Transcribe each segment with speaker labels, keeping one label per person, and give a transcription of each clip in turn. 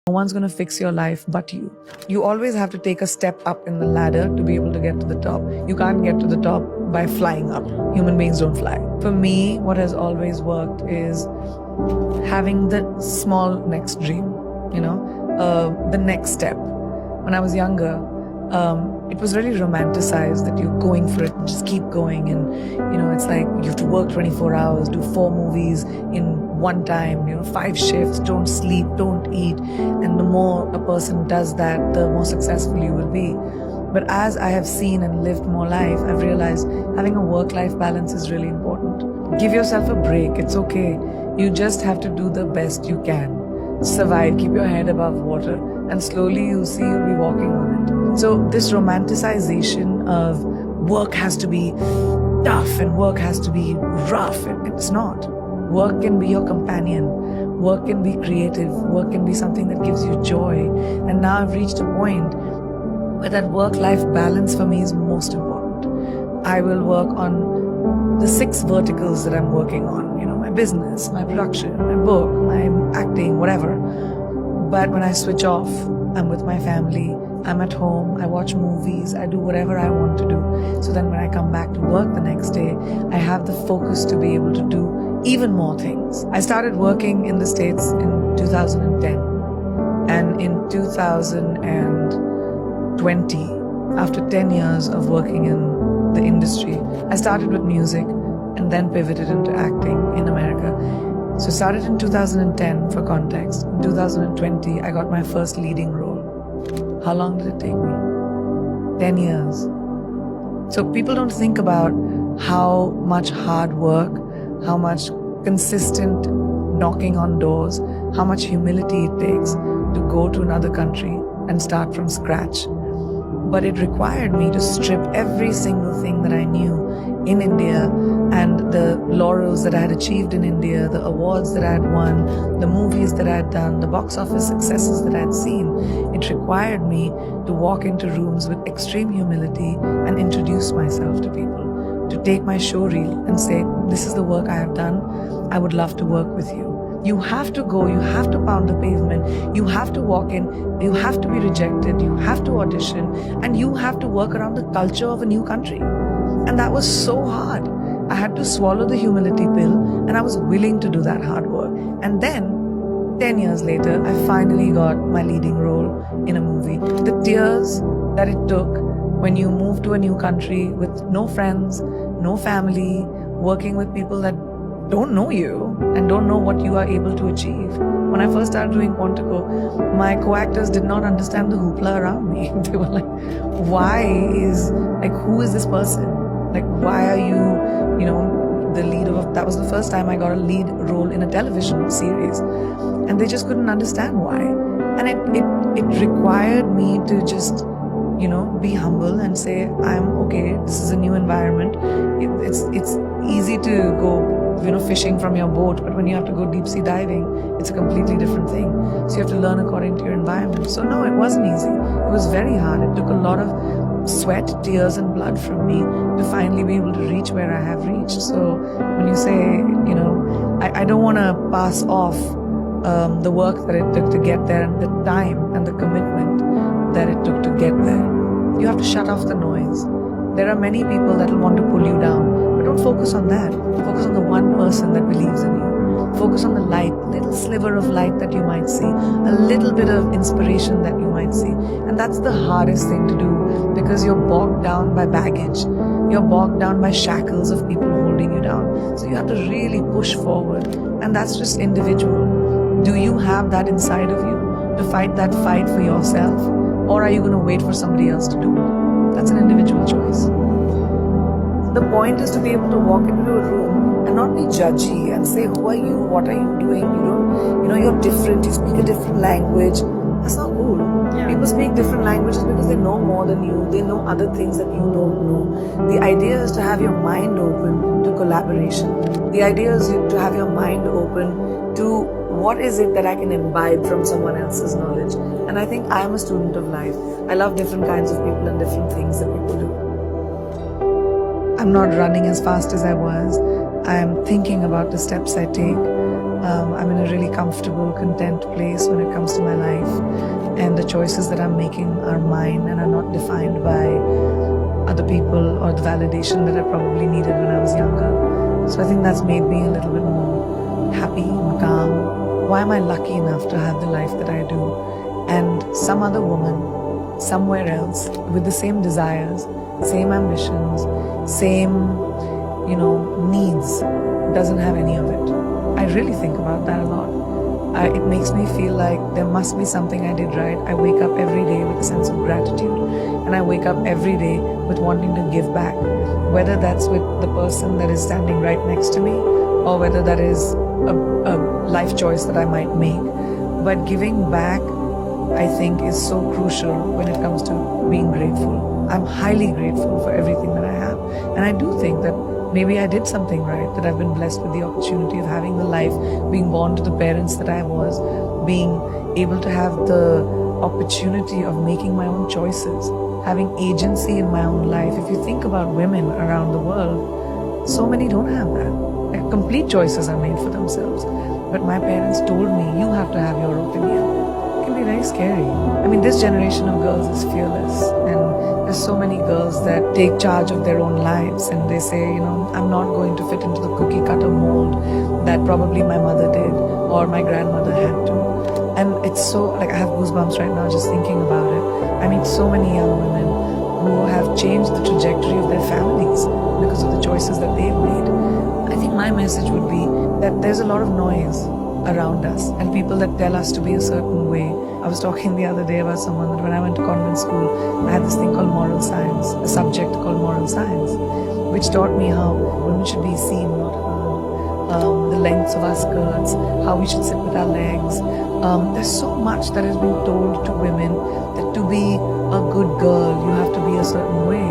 Speaker 1: No one's going to fix your life but you. You always have to take a step up in the ladder to be able to get to the top. You can't get to the top by flying up. Human beings don't fly. For me, what has always worked is having the small next dream, the next step. When I was younger, it was really romanticized that you're going for it and just keep going. And, it's like you have to work 24 hours, do 4 movies in one time, 5 shifts, don't sleep, don't eat. And the more a person does that, the more successful you will be. But as I have seen and lived more life, I've realized having a work-life balance is really important. Give yourself a break. It's okay. You just have to do the best you can. Survive, keep your head above water, and slowly you'll see you'll be walking on it. So this romanticization of work has to be tough and work has to be rough, it's not. Work can be your companion. Work can be creative. Work can be something that gives you joy. And now I've reached a point where that work-life balance for me is most important. I will work on the 6 verticals that I'm working on, my business, my production, my book, my acting, whatever. But when I switch off, I'm with my family, I'm at home, I watch movies, I do whatever I want to do. So then when I come back to work the next day, I have the focus to be able to do even more things. I started working in the States in 2010. And in 2020, after 10 years of working in the industry, I started with music and then pivoted into acting in America. So I started in 2010 for context. In 2020, I got my first leading role. How long did it take me? 10 years. So people don't think about how much hard work, how much consistent knocking on doors, how much humility it takes to go to another country and start from scratch. But it required me to strip every single thing that I knew in India and the laurels that I had achieved in India, the awards that I had won, the movies that I had done, the box office successes that I had seen. It required me to walk into rooms with extreme humility and introduce myself to people, to take my show reel and say, this is the work I have done. I would love to work with you. You have to go, you have to pound the pavement, you have to walk in, you have to be rejected, you have to audition, and you have to work around the culture of a new country. And that was so hard. I had to swallow the humility pill, and I was willing to do that hard work. And then, 10 years later, I finally got my leading role in a movie. The tears that it took when you move to a new country with no friends, no family, working with people that don't know you and don't know what you are able to achieve. When I first started doing Quantico, my co-actors did not understand the hoopla around me. They were like, who is this person? Like, why are you, the lead of, that was the first time I got a lead role in a television series. And they just couldn't understand why. And it required me to just, be humble and say, I'm okay, this is a new environment. It's easy to go fishing from your boat, but when you have to go deep sea diving, it's a completely different thing. So you have to learn according to your environment. So no, it wasn't easy. It was very hard. It took a lot of sweat, tears and blood from me to finally be able to reach where I have reached. So when you say, I don't want to pass off the work that it took to get there and the time and the commitment that it took to get there. You have to shut off the noise. There are many people that will want to pull you down, but don't focus on that. Focus on the one person that believes in you. Focus on the light, little sliver of light that you might see, a little bit of inspiration that you might see. And that's the hardest thing to do because you're bogged down by baggage. You're bogged down by shackles of people holding you down. So you have to really push forward. And that's just individual. Do you have that inside of you to fight that fight for yourself? Or are you going to wait for somebody else to do it? That's an individual choice. The point is to be able to walk into a room and not be judgy and say, who are you? What are you doing? You're different. You speak a different language. That's not cool. Yeah. People speak different languages because they know more than you. They know other things that you don't know. The idea is to have your mind open to collaboration. The idea is to have your mind open to what is it that I can imbibe from someone else's knowledge. And I think I'm a student of life. I love different kinds of people and different things that people do. I'm not running as fast as I was. I'm thinking about the steps I take. I'm in a really comfortable, content place when it comes to my life. choices that I'm making are mine and are not defined by other people or the validation that I probably needed when I was younger. So I think that's made me a little bit more happy and calm. Why am I lucky enough to have the life that I do? And some other woman somewhere else with the same desires, same ambitions, same, needs doesn't have any of it. I really think about that a lot. It makes me feel like there must be something I did right. I wake up every day with a sense of gratitude, and I wake up every day with wanting to give back, whether that's with the person that is standing right next to me or whether that is a life choice that I might make. But giving back, I think, is so crucial when it comes to being grateful. I'm highly grateful for everything that I have, and I do think that maybe I did something right, that I've been blessed with the opportunity of having the life, being born to the parents that I was, being able to have the opportunity of making my own choices, having agency in my own life. If you think about women around the world, so many don't have that. Like, complete choices are made for themselves. But my parents told me, you have to have your opinion. It can be very scary. I mean, this generation of girls is fearless, and there's so many girls that take charge of their own lives and they say, I'm not going to fit into the cookie cutter mold that probably my mother did or my grandmother had to. And it's so, like, I have goosebumps right now just thinking about it. I meet so many young women who have changed the trajectory of their families because of the choices that they've made. I think my message would be that there's a lot of noise around us and people that tell us to be a certain way. I was talking the other day about someone that when I went to convent school, I had this thing called moral science, a subject called moral science, which taught me how women should be seen, not heard, the lengths of our skirts, how we should sit with our legs. There's so much that has been told to women that to be a good girl, you have to be a certain way.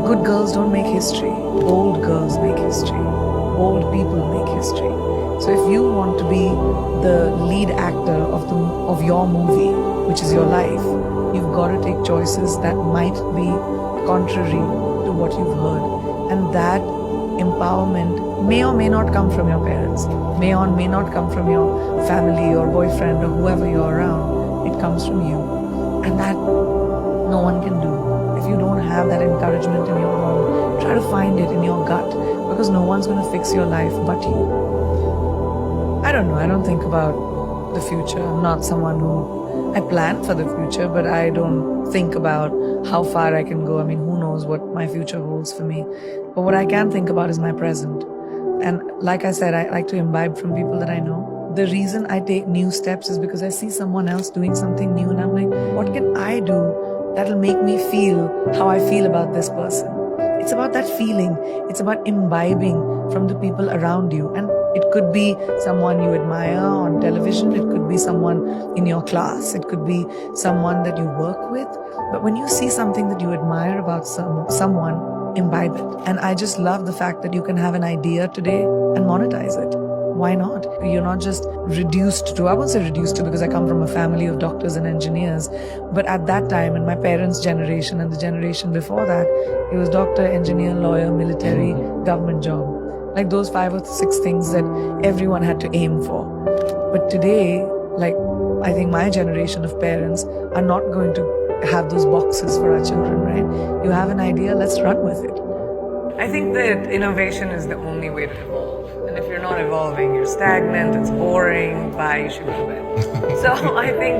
Speaker 1: Good girls don't make history. Bold girls make history. Bold people make history. So if you want to be the lead actor of your movie, which is your life, you've got to take choices that might be contrary to what you've heard. And that empowerment may or may not come from your parents, may or may not come from your family or boyfriend or whoever you're around. It comes from you. And that no one can do. If you don't have that encouragement in your home, try to find it in your gut, because no one's going to fix your life but you. I don't know. I don't think about the future. I'm not someone who, I plan for the future, but I don't think about how far I can go. I mean, who knows what my future holds for me. But what I can think about is my present. And like I said, I like to imbibe from people that I know. The reason I take new steps is because I see someone else doing something new and I'm like, what can I do that'll make me feel how I feel about this person? It's about that feeling. It's about imbibing from the people around you. And it could be someone you admire on television. It could be someone in your class. It could be someone that you work with. But when you see something that you admire about someone, imbibe it. And I just love the fact that you can have an idea today and monetize it. Why not? You're not just reduced to, I won't say reduced to because I come from a family of doctors and engineers, but at that time, in my parents' generation and the generation before that, it was doctor, engineer, lawyer, military, government job. Like those 5 or 6 things that everyone had to aim for. But today, like, I think my generation of parents are not going to have those boxes for our children, right? You have an idea, let's run with it. I think that innovation is the only way to evolve. And if you're not evolving, you're stagnant, it's boring, bye, you should go to bed. So I think,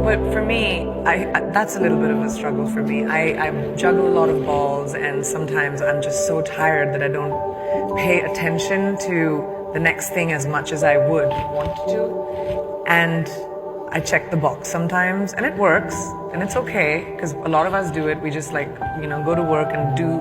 Speaker 1: but for me, that's a little bit of a struggle for me. I juggle a lot of balls, and sometimes I'm just so tired that I don't pay attention to the next thing as much as I would want to. And I check the box sometimes, and it works, and it's okay, because a lot of us do it. We just go to work and do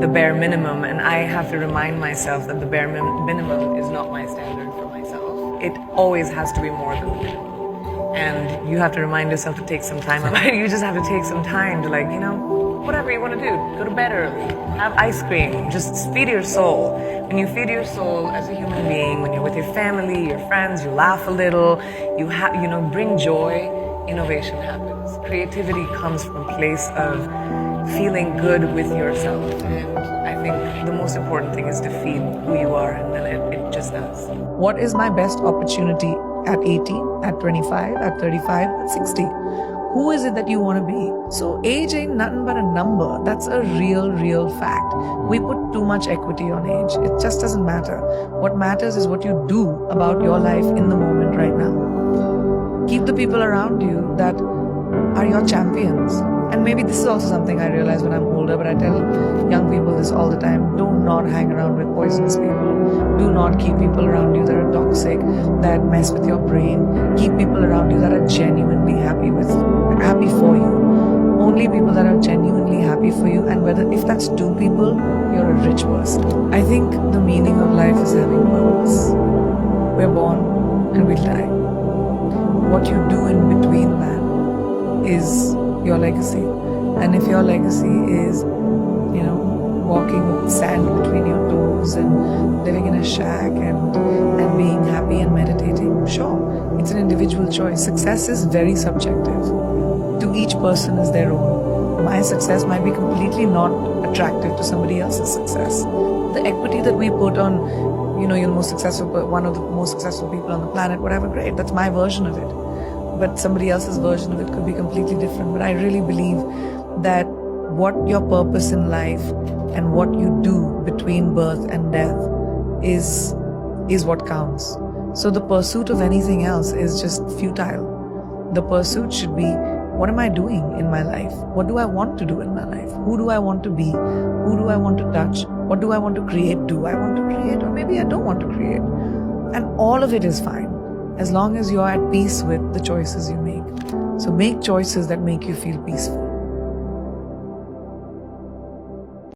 Speaker 1: the bare minimum, and I have to remind myself that the bare minimum is not my standard for myself. It always has to be more than the minimum. And you have to remind yourself to take some time. You just have to take some time to whatever you want to do. Go to bed early, have ice cream, just feed your soul. When you feed your soul as a human being, when you're with your family, your friends, you laugh a little, you bring joy, innovation happens. Creativity comes from a place of feeling good with yourself. And I think the most important thing is to feel who you are, and then it just does. What is my best opportunity at 18, at 25, at 35, at 60? Who is it that you want to be? So age ain't nothing but a number. That's a real fact. We put too much equity on age. It just doesn't matter. What matters is what you do about your life in the moment right now. Keep the people around you that are your champions. And maybe this is also something I realize when I'm older, but I tell young people this all the time. Do not hang around with poisonous people. Do not keep people around you that are toxic, that mess with your brain. Keep people around you that are genuinely happy for you. Only people that are genuinely happy for you, and if that's two people, you're a rich person. I think the meaning of life is having purpose. We're born and we'll die. What you do in between that is your legacy. And if your legacy is, walking with sand between your toes and living in a shack and being happy and meditating, sure, it's an individual choice. Success is very subjective. To each person is their own. My success might be completely not attractive to somebody else's success. The equity that we put on, you're the most successful, one of the most successful people on the planet, whatever, great, that's my version of it. But somebody else's version of it could be completely different. But I really believe that what your purpose in life and what you do between birth and death is what counts. So the pursuit of anything else is just futile. The pursuit should be, what am I doing in my life? What do I want to do in my life? Who do I want to be? Who do I want to touch? What do I want to create? Do I want to create? Or maybe I don't want to create. And all of it is fine, as long as you're at peace with the choices you make. So make choices that make you feel peaceful.